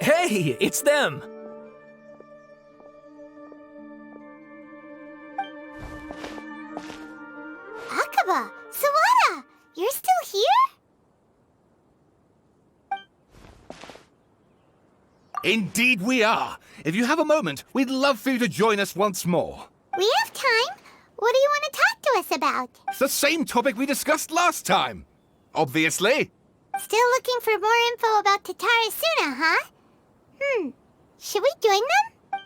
Hey, it's them! Akaba! Sawada! You're still here? Indeed we are. If you have a moment, we'd love for you to join us once more. We have time. What do you want to talk to us about? It's the same topic we discussed last time. Obviously. Still looking for more info about Tatarasuna, huh? Should we join them?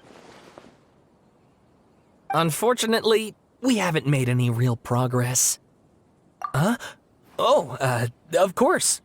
Unfortunately, we haven't made any real progress. Huh? Oh, of course.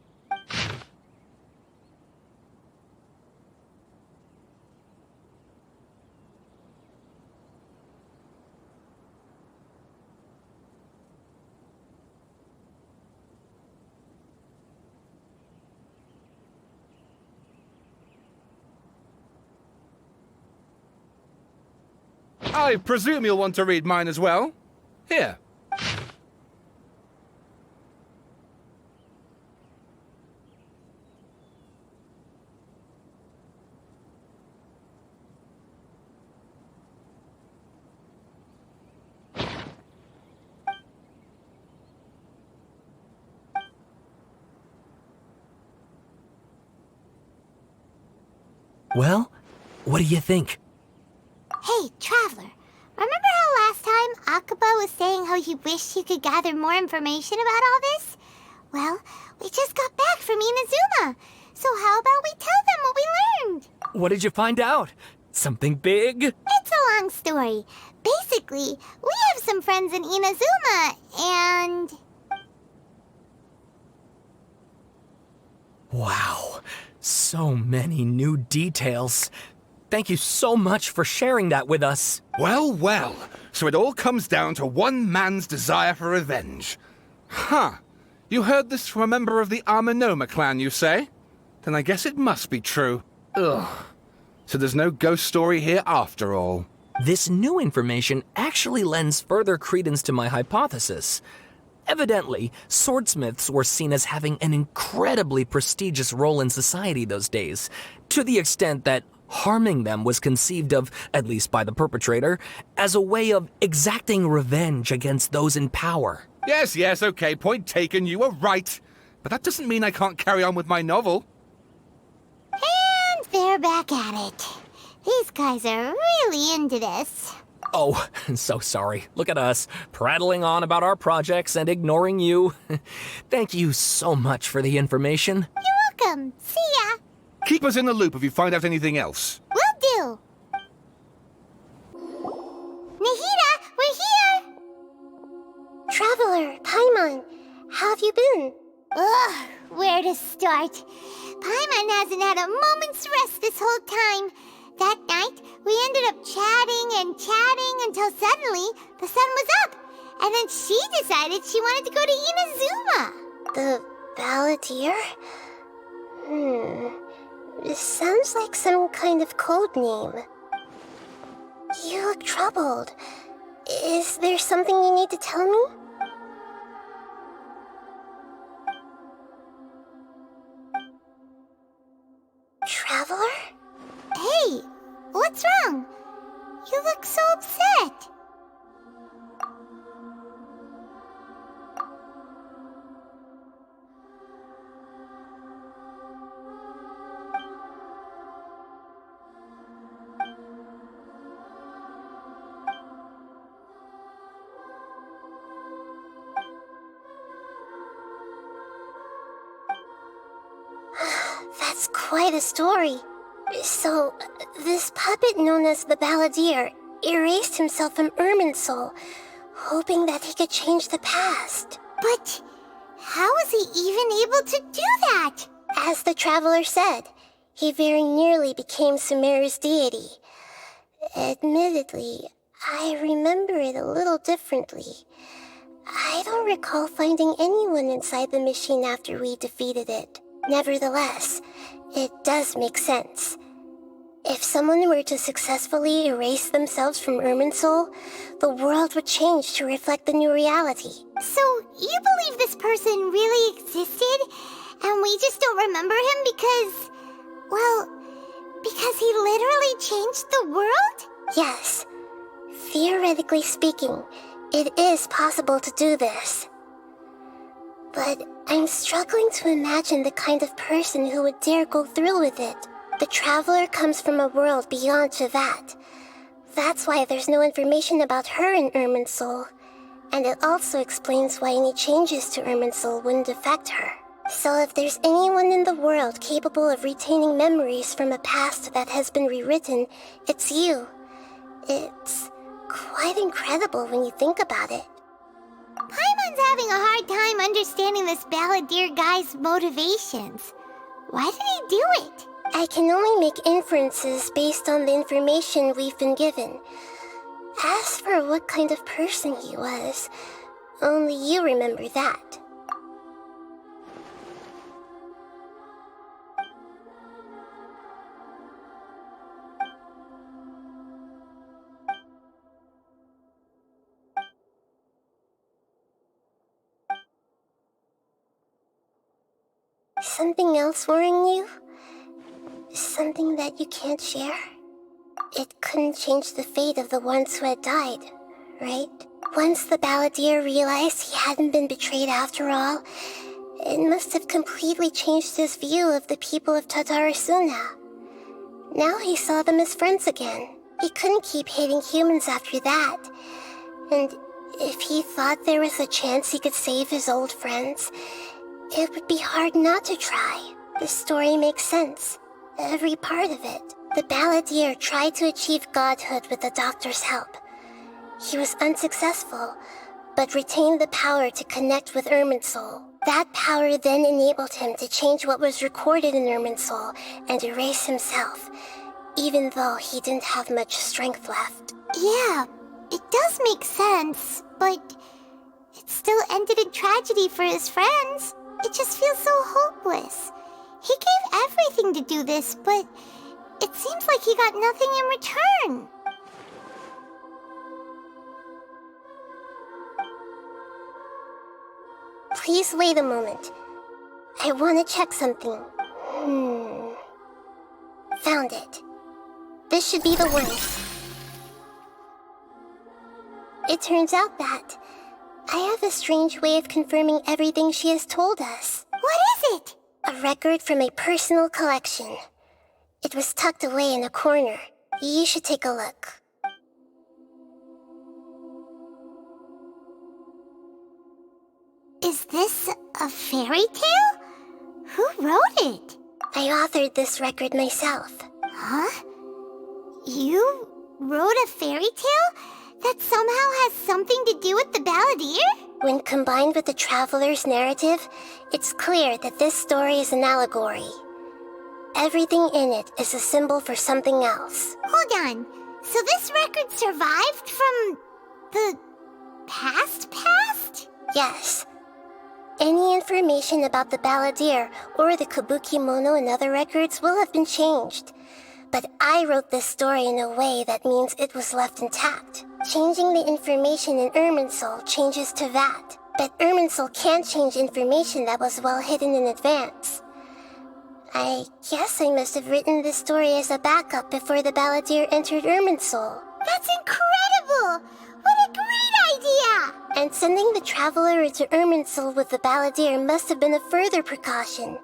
I presume you'll want to read mine as well. Here. Well, what do you think? Hey, Traveler. Remember how last time Akaba was saying how he wished he could gather more information about all this? Well, we just got back from Inazuma. So how about we tell them what we learned? What did you find out? Something big? It's a long story. Basically, we have some friends in Inazuma, and... Wow, so many new details. Thank you so much for sharing that with us. Well, well. So it all comes down to one man's desire for revenge. Huh. You heard this from a member of the Armanoma clan, you say? Then I guess it must be true. Ugh. So there's no ghost story here after all. This new information actually lends further credence to my hypothesis. Evidently, swordsmiths were seen as having an incredibly prestigious role in society those days, to the extent that harming them was conceived of, at least by the perpetrator, as a way of exacting revenge against those in power. Yes, okay, point taken, you were right. But that doesn't mean I can't carry on with my novel. And they're back at it. These guys are really into this. Oh, so sorry. Look at us, prattling on about our projects and ignoring you. Thank you so much for the information. You're welcome. See ya. Keep us in the loop if you find out anything else. Will do. Nahida, we're here! Traveler, Paimon, how have you been? Ugh, where to start? Paimon hasn't had a moment's rest this whole time. That night, we ended up chatting and chatting until suddenly the sun was up. And then she decided she wanted to go to Inazuma. The Balladeer? This sounds like some kind of code name. You look troubled. Is there something you need to tell me? Traveler? Hey, what's wrong? You look so upset. That's quite a story. So, this puppet known as the Balladeer erased himself from Irminsul, hoping that he could change the past. But how was he even able to do that? As the Traveler said, he very nearly became Sumeru's deity. Admittedly, I remember it a little differently. I don't recall finding anyone inside the machine after we defeated it. Nevertheless, it does make sense. If someone were to successfully erase themselves from Irminsul, the world would change to reflect the new reality. So, you believe this person really existed, and we we just don't remember him because... well, because he literally changed the world? Yes. Theoretically speaking, it is possible to do this. But I'm struggling to imagine the kind of person who would dare go through with it. The Traveler comes from a world beyond Teyvat. That's why there's no information about her in Irminsul. And it also explains why any changes to Irminsul wouldn't affect her. So if there's anyone in the world capable of retaining memories from a past that has been rewritten, it's you. It's quite incredible when you think about it. Paimon's having a hard time understanding this balladeer guy's motivations. Why did he do it? I can only make inferences based on the information we've been given. As for what kind of person he was, only you remember that. Something else worrying you? Something that you can't share? It couldn't change the fate of the ones who had died, right? Once the balladeer realized he hadn't been betrayed after all, it must have completely changed his view of the people of Tatarasuna. Now he saw them as friends again. He couldn't keep hating humans after that. And if he thought there was a chance he could save his old friends, it would be hard not to try. The story makes sense. Every part of it. The balladeer tried to achieve godhood with the doctor's help. He was unsuccessful, but retained the power to connect with Irminsul. That power then enabled him to change what was recorded in Irminsul and erase himself, even though he didn't have much strength left. Yeah, it does make sense, but it still ended in tragedy for his friends. It just feels so hopeless. He gave everything to do this, but it seems like he got nothing in return. Please wait a moment. I want to check something. Found it. This should be the one. It turns out that I have a strange way of confirming everything she has told us. What is it? A record from a personal collection. It was tucked away in a corner. You should take a look. Is this a fairy tale? Who wrote it? I authored this record myself. Huh? You wrote a fairy tale that somehow has something to do with the balladeer? When combined with the Traveler's narrative, it's clear that this story is an allegory. Everything in it is a symbol for something else. Hold on. So this record survived from the past? Yes. Any information about the balladeer or the kabuki mono in other records will have been changed. But I wrote this story in a way that means it was left intact. Changing the information in Irminsul changes Teyvat, but Irminsul can't change information that was well hidden in advance. I guess I must have written this story as a backup before the balladeer entered Irminsul. That's incredible! What a great idea! And sending the Traveler into Irminsul with the balladeer must have been a further precaution.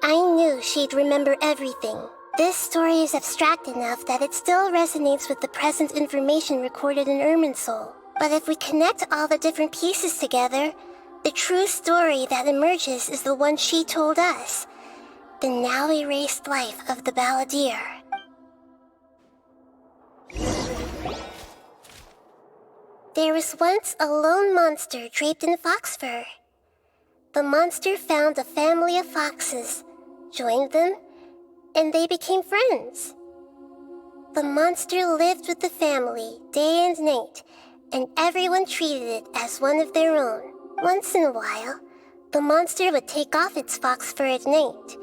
I knew she'd remember everything. This story is abstract enough that it still resonates with the present information recorded in Irminsul. But if we connect all the different pieces together, the true story that emerges is the one she told us. The now erased life of the balladeer. There was once a lone monster draped in fox fur. The monster found a family of foxes, joined them, and they became friends. The monster lived with the family day and night, and everyone treated it as one of their own. Once in a while, the monster would take off its fox fur at night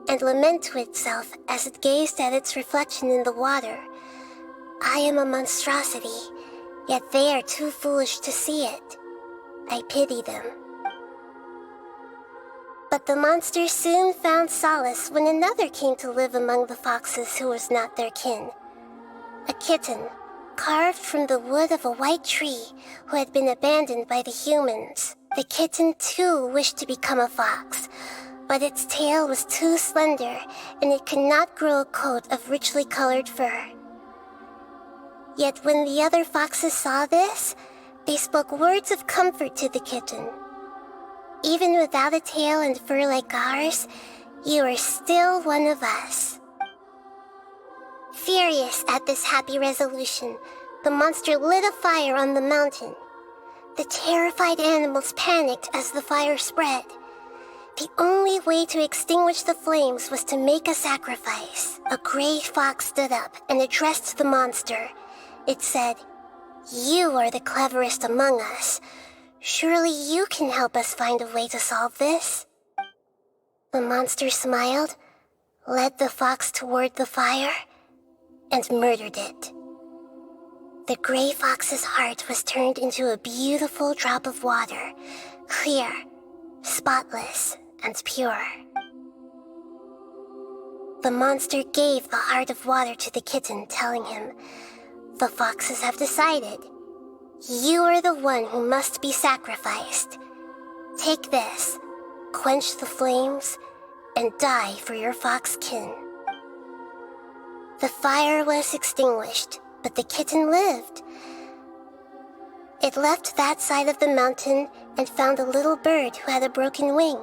and lament to itself as it gazed at its reflection in the water. I am a monstrosity, yet they are too foolish to see it. I pity them. But the monster soon found solace when another came to live among the foxes who was not their kin. A kitten, carved from the wood of a white tree who had been abandoned by the humans. The kitten too wished to become a fox, but its tail was too slender and it could not grow a coat of richly colored fur. Yet when the other foxes saw this, they spoke words of comfort to the kitten. Even without a tail and fur like ours, you are still one of us. Furious at this happy resolution, the monster lit a fire on the mountain. The terrified animals panicked as the fire spread. The only way to extinguish the flames was to make a sacrifice. A gray fox stood up and addressed the monster. It said, "You are the cleverest among us. Surely you can help us find a way to solve this." The monster smiled, led the fox toward the fire, and murdered it. The gray fox's heart was turned into a beautiful drop of water, clear, spotless, and pure. The monster gave the heart of water to the kitten, telling him, "The foxes have decided. You are the one who must be sacrificed. Take this, quench the flames, and die for your fox kin." The fire was extinguished, but the kitten lived. It left that side of the mountain and found a little bird who had a broken wing.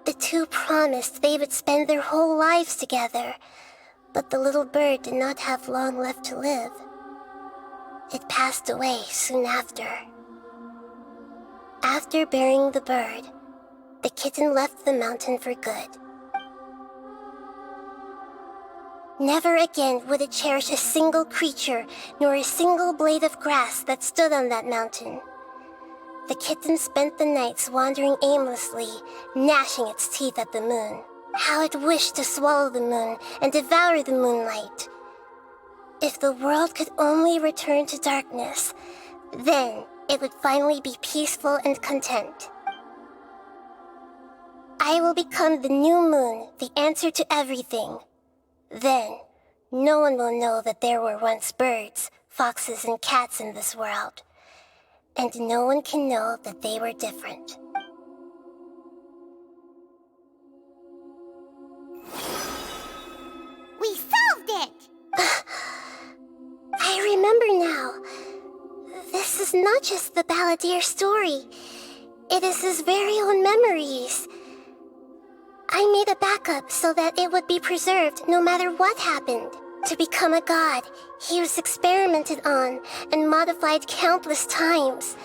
The two promised they would spend their whole lives together, but the little bird did not have long left to live. It passed away soon after. After burying the bird, the kitten left the mountain for good. Never again would it cherish a single creature nor a single blade of grass that stood on that mountain. The kitten spent the nights wandering aimlessly, gnashing its teeth at the moon. How it wished to swallow the moon and devour the moonlight. If the world could only return to darkness, then it would finally be peaceful and content. I will become the new moon, the answer to everything. Then, no one will know that there were once birds, foxes, and cats in this world. And no one can know that they were different. We solved it! I remember now. This is not just the Balladeer story. It is his very own memories. I made a backup so that it would be preserved no matter what happened. To become a god, he was experimented on and modified countless times.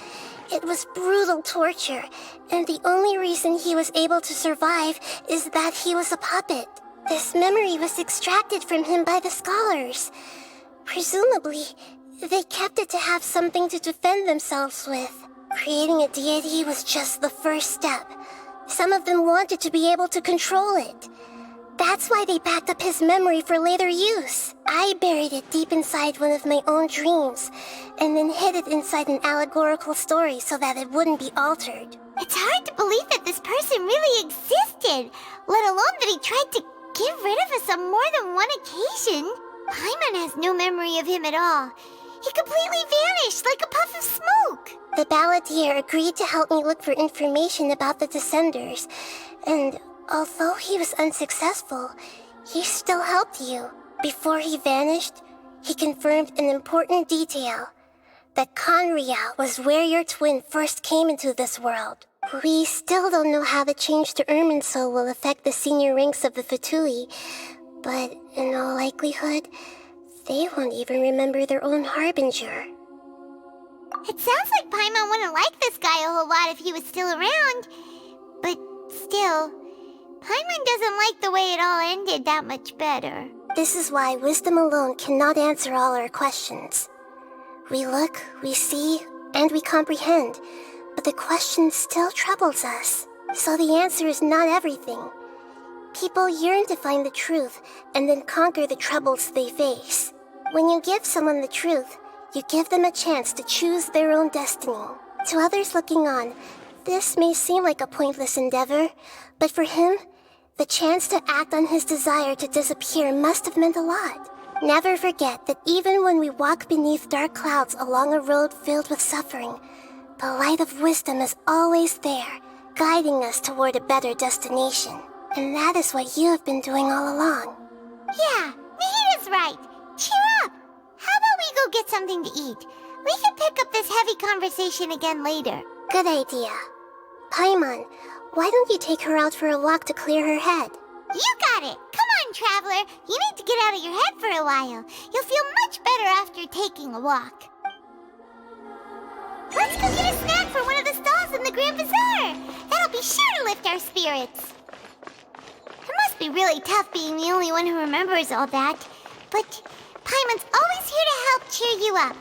It was brutal torture, and the only reason he was able to survive is that he was a puppet. This memory was extracted from him by the scholars. Presumably, they kept it to have something to defend themselves with. Creating a deity was just the first step. Some of them wanted to be able to control it. That's why they backed up his memory for later use. I buried it deep inside one of my own dreams, and then hid it inside an allegorical story so that it wouldn't be altered. It's hard to believe that this person really existed, let alone that he tried to get rid of us on more than one occasion. Paimon has no memory of him at all. He completely vanished like a puff of smoke. The Balladeer agreed to help me look for information about the Descenders, and although he was unsuccessful, he still helped you. Before he vanished, he confirmed an important detail, that Conria was where your twin first came into this world. We still don't know how the change to Irminsul will affect the senior ranks of the Fatui, but in all likelihood, they won't even remember their own Harbinger. It sounds like Paimon wouldn't like this guy a whole lot if he was still around. But still, Paimon doesn't like the way it all ended that much better. This is why wisdom alone cannot answer all our questions. We look, we see, and we comprehend, but the question still troubles us. So the answer is not everything. People yearn to find the truth and then conquer the troubles they face. When you give someone the truth, you give them a chance to choose their own destiny. To others looking on, This may seem like a pointless endeavor, but for him, the chance to act on his desire to disappear must have meant a lot. Never forget that even when we walk beneath dark clouds along a road filled with suffering, the light of wisdom is always there, guiding us toward a better destination. And that is what you have been doing all along. Yeah, Nahita's right. Cheer up. How about we go get something to eat? We can pick up this heavy conversation again later. Good idea. Paimon, why don't you take her out for a walk to clear her head? You got it. Come on, Traveler. You need to get out of your head for a while. You'll feel much better after taking a walk. Let's go get a snack from one of the stalls in the Grand Bazaar. That'll be sure to lift our spirits. It must be really tough being the only one who remembers all that. But Paimon's always here to help cheer you up.